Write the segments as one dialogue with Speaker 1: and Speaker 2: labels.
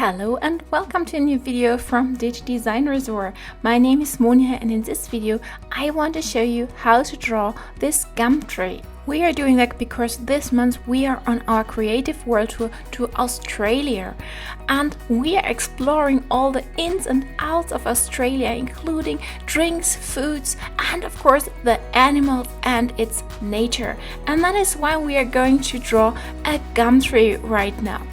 Speaker 1: Hello and welcome to a new video from Digidesignresort. My name is Monia and in this video I want to show you how to draw this gum tree. We are doing that because this month we are on our creative world tour to Australia and we are exploring all the ins and outs of Australia, including drinks, foods and of course the animals and its nature. And that is why we are going to draw a gum tree right now.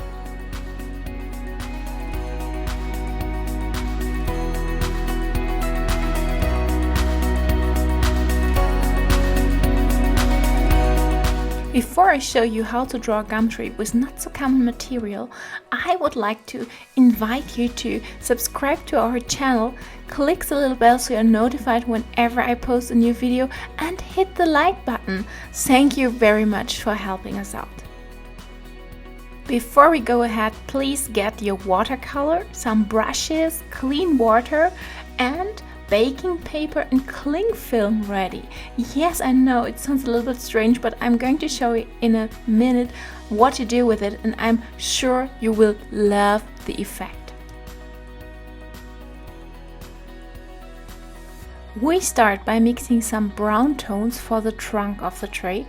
Speaker 1: Before I show you how to draw a gum tree with not so common material, I would like to invite you to subscribe to our channel, click the little bell so you're notified whenever I post a new video and hit the like button. Thank you very much for helping us out. Before we go ahead, please get your watercolor, some brushes, clean water and baking paper and cling film ready. Yes, I know it sounds a little bit strange, but I'm going to show you in a minute what to do with it and I'm sure you will love the effect. We start by mixing some brown tones for the trunk of the tree.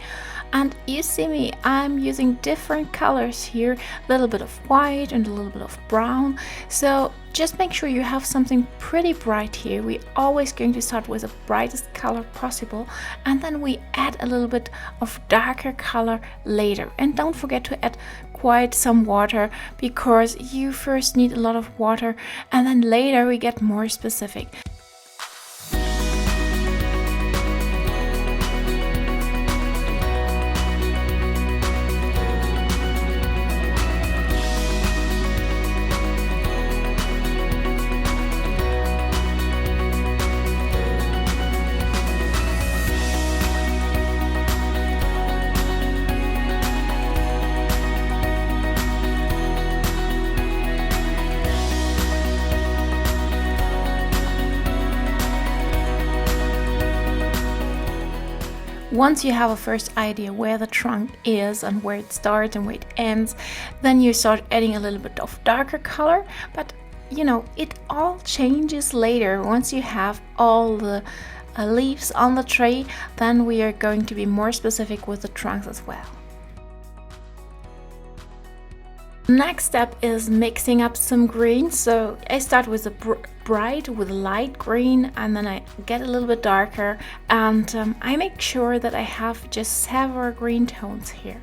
Speaker 1: And you see me, I'm using different colors here, a little bit of white and a little bit of brown. So just make sure you have something pretty bright here. We're always going to start with the brightest color possible and then we add a little bit of darker color later. And don't forget to add quite some water because you first need a lot of water and then later we get more specific. Once you have a first idea where the trunk is and where it starts and where it ends, then you start adding a little bit of darker color. But you know, it all changes later. Once you have all the leaves on the tree, then we are going to be more specific with the trunks as well. Next step is mixing up some greens. So I start with a bright with light green and then I get a little bit darker and I make sure that I have just several green tones here.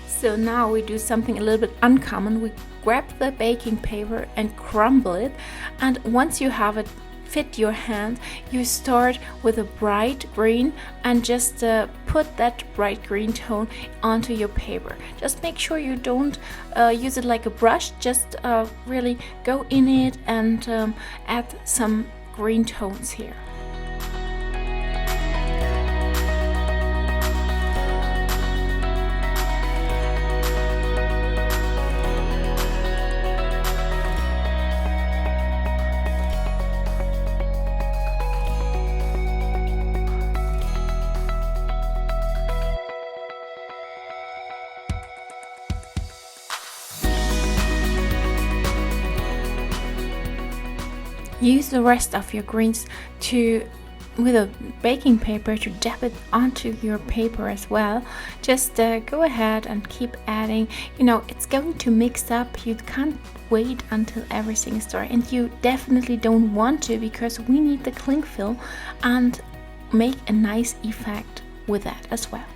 Speaker 1: So now we do something a little bit uncommon. We grab the baking paper and crumble it, and once you have it fit your hand, you start with a bright green and just put that bright green tone onto your paper. Just make sure you don't use it like a brush, just really go in it and add some green tones here. Use the rest of your greens with a baking paper to dab it onto your paper as well. Just go ahead and keep adding. You know, it's going to mix up. You can't wait until everything is dry, and you definitely don't want to because we need the cling film and make a nice effect with that as well.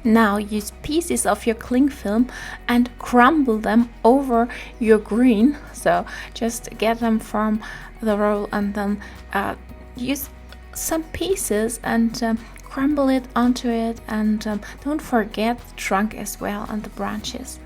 Speaker 1: Now use pieces of your cling film and crumble them over your green. So just get them from the roll and then use some pieces and crumble it onto it, and don't forget the trunk as well and the branches.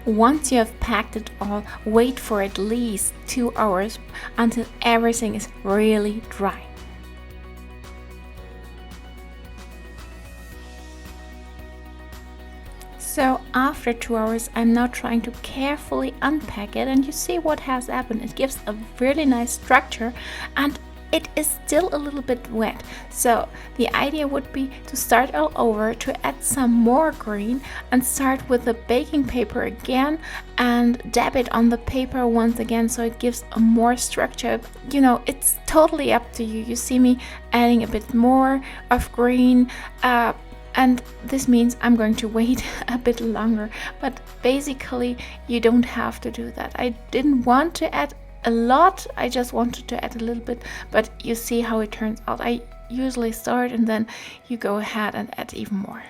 Speaker 1: Once you have packed it all, wait for at least 2 hours until everything is really dry. So after 2 hours, I'm now trying to carefully unpack it, and you see what has happened. It gives a really nice structure, and it is still a little bit wet. So the idea would be to start all over, to add some more green and start with the baking paper again and dab it on the paper once again, so it gives a more structure. You know, it's totally up to you. You see me adding a bit more of green, and this means I'm going to wait a bit longer, but basically you don't have to do that. I didn't want to add a lot, I just wanted to add a little bit, but you see how it turns out. I usually start and then you go ahead and add even more.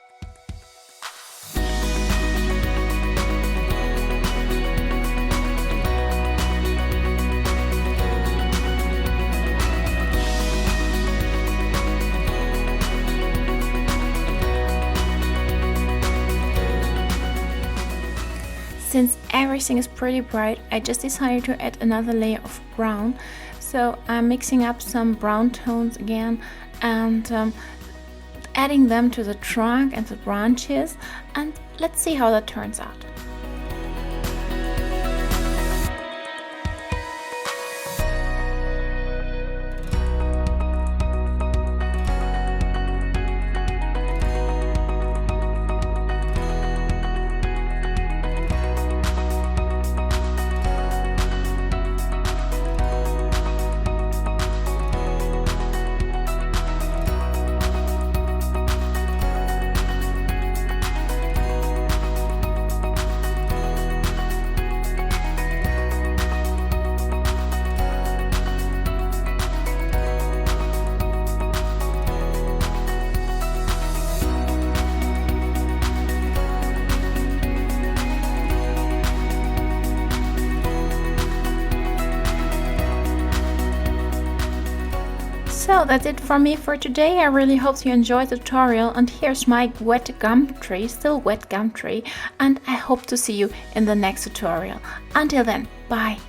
Speaker 1: Since everything is pretty bright, I just decided to add another layer of brown. So I'm mixing up some brown tones again and adding them to the trunk and the branches, and let's see how that turns out. So that's it for me for today. I really hope you enjoyed the tutorial, and here's my wet gum tree, still wet gum tree, and I hope to see you in the next tutorial. Until then, bye!